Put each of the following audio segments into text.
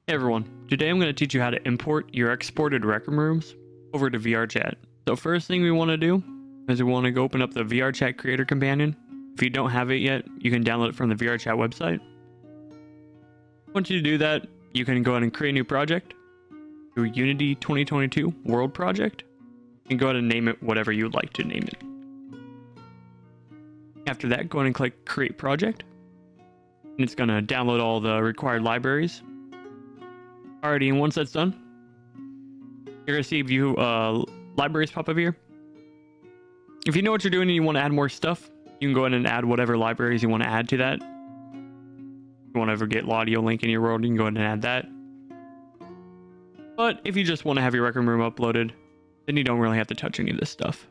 Hey everyone, today I'm going to teach you how to import your exported Rec Room rooms over to VRChat. So first thing we want to do is we want to go open up the VRChat Creator Companion. If you don't have it yet, you can download it from the VRChat website. Once you do that, you can go ahead and create a new project through Unity 2022 World Project and go ahead and name it whatever you would like to name it. After that, go ahead and click Create Project, and it's going to download all the required libraries. Alrighty, and once that's done, you're going to see view libraries pop up here. If you know what you're doing and you want to add more stuff, you can go ahead and add whatever libraries you want to add to that. If you want to ever get Audio Link in your world, you can go ahead and add that. But if you just want to have your Rec Room uploaded, then you don't really have to touch any of this stuff.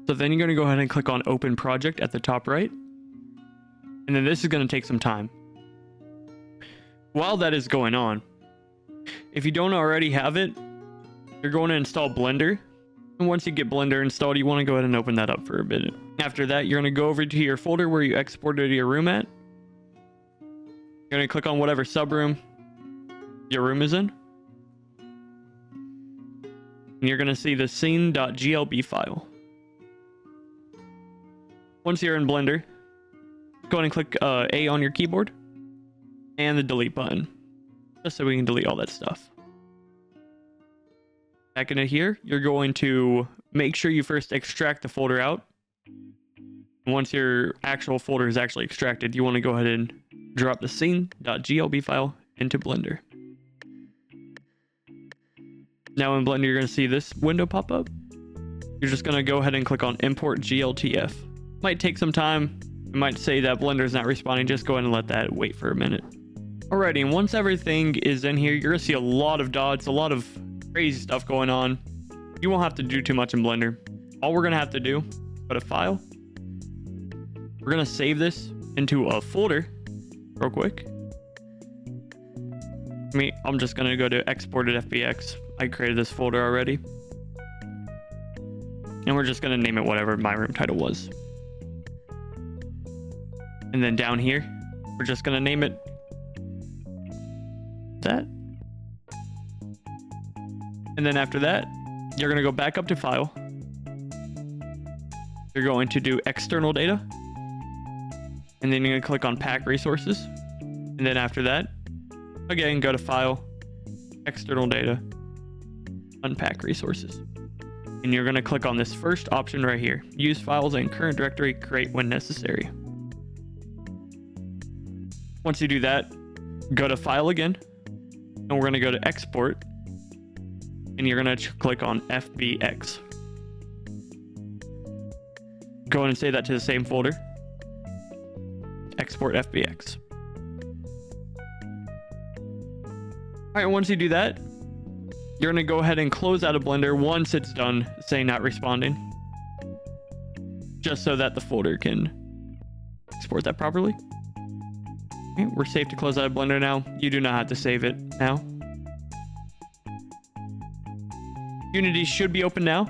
So then you're going to go ahead and click on Open Project at the top right. And then this is going to take some time. While that is going on, if you don't already have it, you're going to install Blender. And once you get Blender installed, you want to go ahead and open that up for a bit. After that, you're going to go over to your folder where you exported your room at. You're going to click on whatever subroom your room is in. And you're going to see the scene.glb file. Once you're in Blender, go ahead and click A on your keyboard and the delete button, just so we can delete all that stuff. Back into here, you're going to make sure you first extract the folder out. Once your actual folder is actually extracted, you want to go ahead and drop the scene.glb file into Blender. Now in Blender, you're going to see this window pop up. You're just going to go ahead and click on Import GLTF. Might take some time. It might say that Blender is not responding. Just go ahead and let that wait for a minute. Alrighty, and once everything is in here, you're going to see a lot of dots, a lot of crazy stuff going on. You won't have to do too much in Blender. All we're going to have to do, go to File. We're going to save this into a folder real quick. I'm just going to go to Exported FBX. I created this folder already. And we're just going to name it whatever my room title was. And then down here, we're just going to name it that. And then after that, you're going to go back up to File. You're going to do External Data. And then you're going to click on Pack Resources. And then after that, again, go to File, External Data, Unpack Resources. And you're going to click on this first option right here. Use files in current directory, create when necessary. Once you do that, go to File again. And we're going to go to Export. And you're going to click on FBX. Go ahead and save that to the same folder. Export FBX. Alright, once you do that, you're going to go ahead and close out of Blender once it's done saying not responding. Just so that the folder can export that properly. Okay, we're safe to close out of Blender now. You do not have to save it now. Unity should be open now.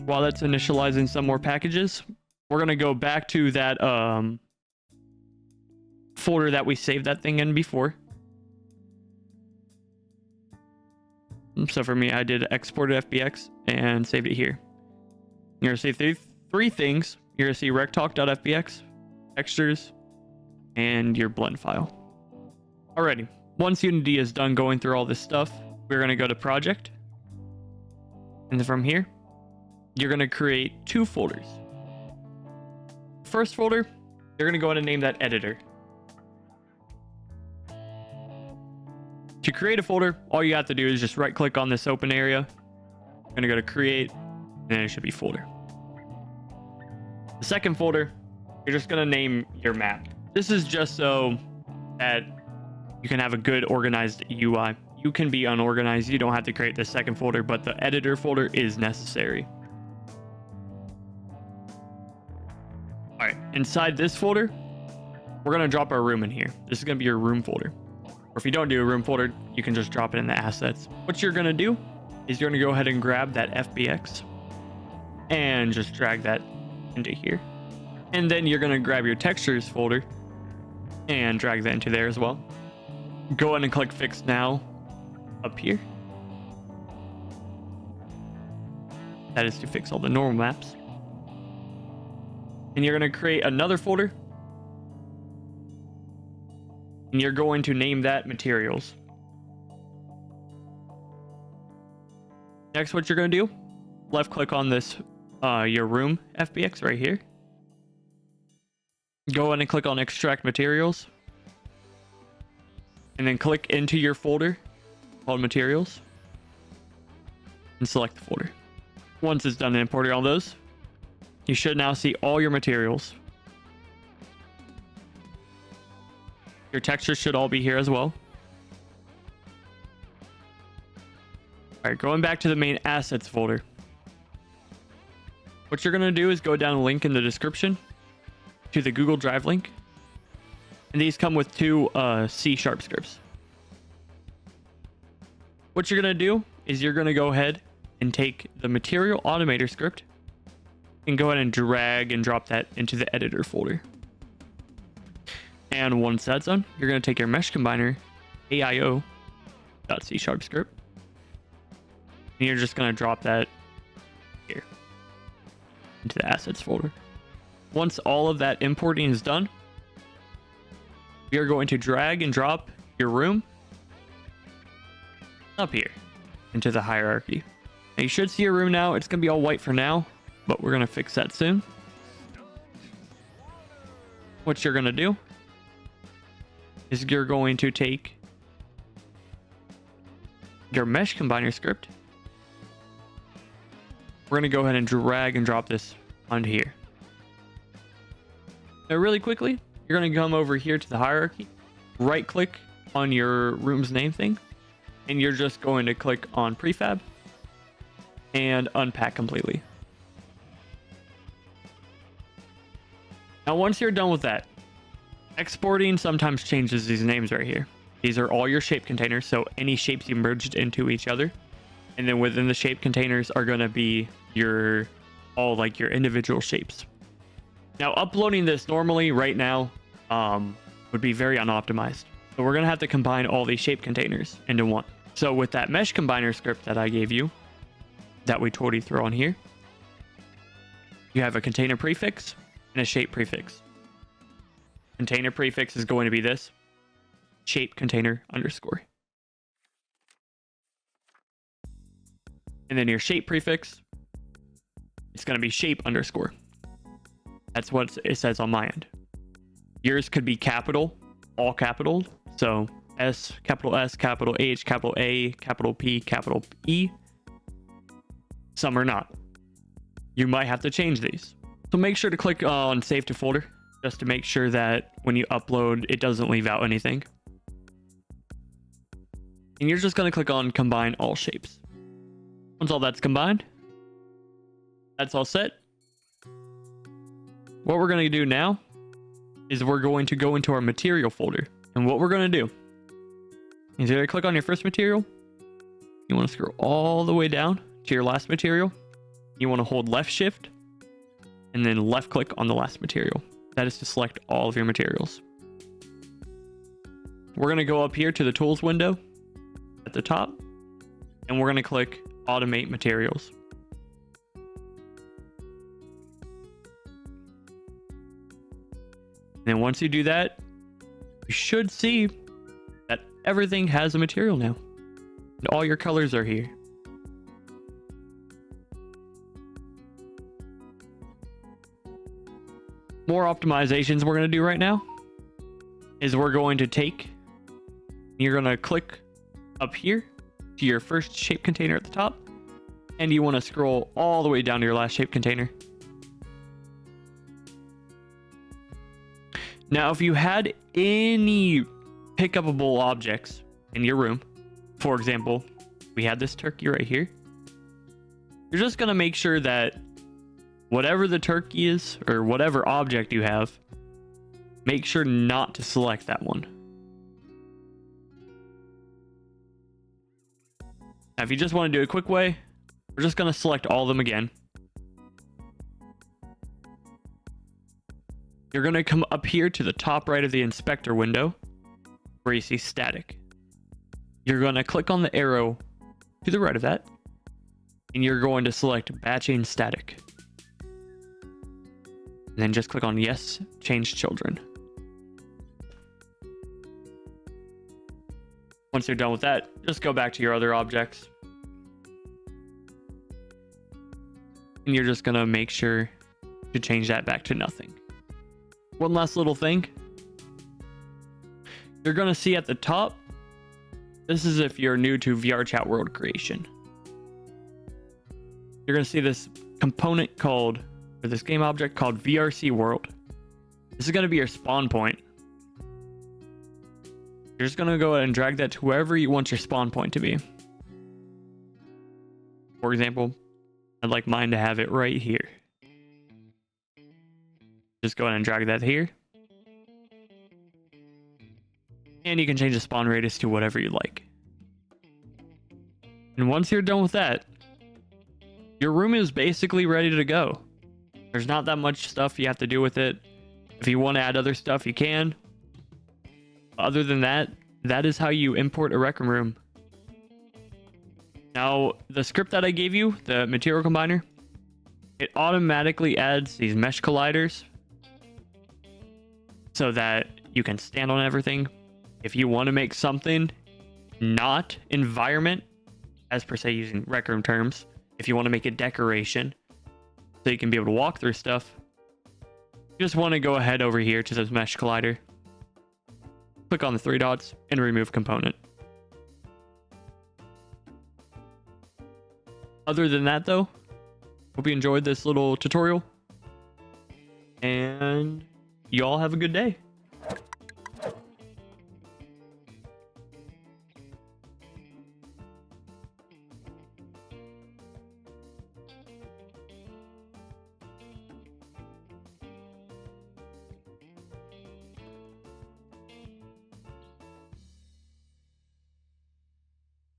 While that's initializing some more packages, we're going to go back to that folder that we saved that thing in before. So for me, I did exported FBX and saved it here. You're going to see three things. You're going to see rectalk.fbx, textures, and your blend file. Alrighty, once Unity is done going through all this stuff, we're going to go to Project. And then from here, you're going to create two folders. First folder, you're going to go ahead and name that Editor. To create a folder, all you have to do is just right click on this open area. You're going to go to Create, and then it should be Folder. The second folder, you're just going to name your map. This is just so that you can have a good organized UI. You can be unorganized. You don't have to create this second folder, but the editor folder is necessary. All right, inside this folder, we're going to drop our room in here. This is going to be your room folder. Or if you don't do a room folder, you can just drop it in the assets. What you're going to do is you're going to go ahead and grab that FBX and just drag that into here. And then you're going to grab your textures folder and drag that into there as well. go ahead and click Fix Now up here. That is to fix all the normal maps. And you're going to create another folder. And you're going to name that Materials. Next, what you're going to do, left click on this, your room FBX right here. Go ahead and click on Extract Materials. And then click into your folder called Materials. And select the folder. Once it's done importing all those, you should now see all your materials. Your textures should all be here as well. All right, going back to the main assets folder. What you're going to do is go down a link in the description to the Google Drive link. And these come with two C# scripts. What you're going to do is you're going to go ahead and take the material automator script and go ahead and drag and drop that into the editor folder. And once that's done, you're going to take your mesh combiner AIO.C# script. And you're just going to drop that here into the assets folder. Once all of that importing is done, you're going to drag and drop your room up here into the hierarchy. Now you should see your room now. It's going to be all white for now, but we're going to fix that soon. What you're going to do is you're going to take your mesh combiner script. We're going to go ahead and drag and drop this onto here. Now really quickly, you're going to come over here to the hierarchy, right click on your room's name thing, and you're just going to click on prefab and unpack completely. Now once you're done with that, exporting sometimes changes these names right here. These are all your shape containers, so any shapes you merged into each other. And then within the shape containers are going to be your individual shapes. Now uploading this normally right now would be very unoptimized. So we're going to have to combine all these shape containers into one. So with that mesh combiner script that I gave you, that we totally throw on here, you have a container prefix and a shape prefix. Container prefix is going to be this, shape container underscore. And then your shape prefix, it's going to be shape underscore. That's what it says on my end. Yours could be capital, all capital. So S, capital H, capital A, capital P, capital E. Some are not. You might have to change these. So make sure to click on Save to Folder, just to make sure that when you upload, it doesn't leave out anything. And you're just going to click on Combine All Shapes. Once all that's combined, that's all set. What we're going to do now is we're going to go into our material folder. And what we're going to do is you're going to click on your first material. You want to scroll all the way down to your last material. You want to hold left shift and then left click on the last material. That is to select all of your materials. We're going to go up here to the tools window at the top, and we're going to click Automate Materials. And then once you do that, you should see that everything has a material now. And all your colors are here. More optimizations we're going to do right now is we're going to take, you're going to click up here to your first shape container at the top, and you want to scroll all the way down to your last shape container. Now, if you had any pick-upable objects in your room, for example, we had this turkey right here, you're just going to make sure that whatever the turkey is, or whatever object you have, make sure not to select that one. Now, if you just want to do a quick way, we're just going to select all of them again. You're going to come up here to the top right of the inspector window where you see static. you're going to click on the arrow to the right of that, and you're going to select batching static. And then just click on yes, change children. Once you're done with that, just go back to your other objects. And you're just going to make sure to change that back to nothing. One last little thing. You're going to see at the top, this is if you're new to VRChat world creation. You're going to see this component called, or this game object called VRC world. This is going to be your spawn point. You're just going to go ahead and drag that to wherever you want your spawn point to be. For example, I'd like mine to have it right here. Just go ahead and drag that here. And you can change the spawn radius to whatever you like. And once you're done with that, your room is basically ready to go. There's not that much stuff you have to do with it. If you want to add other stuff, you can. Other than that, that is how you import a Rec Room. Now, the script that I gave you, the material combiner, it automatically adds these mesh colliders so that you can stand on everything. If you want to make something not environment, as per se using Rec Room terms, if you want to make a decoration so you can be able to walk through stuff, you just want to go ahead over here to this mesh collider, click on the 3 dots, and remove component. Other than that though, hope you enjoyed this little tutorial, and you all have a good day.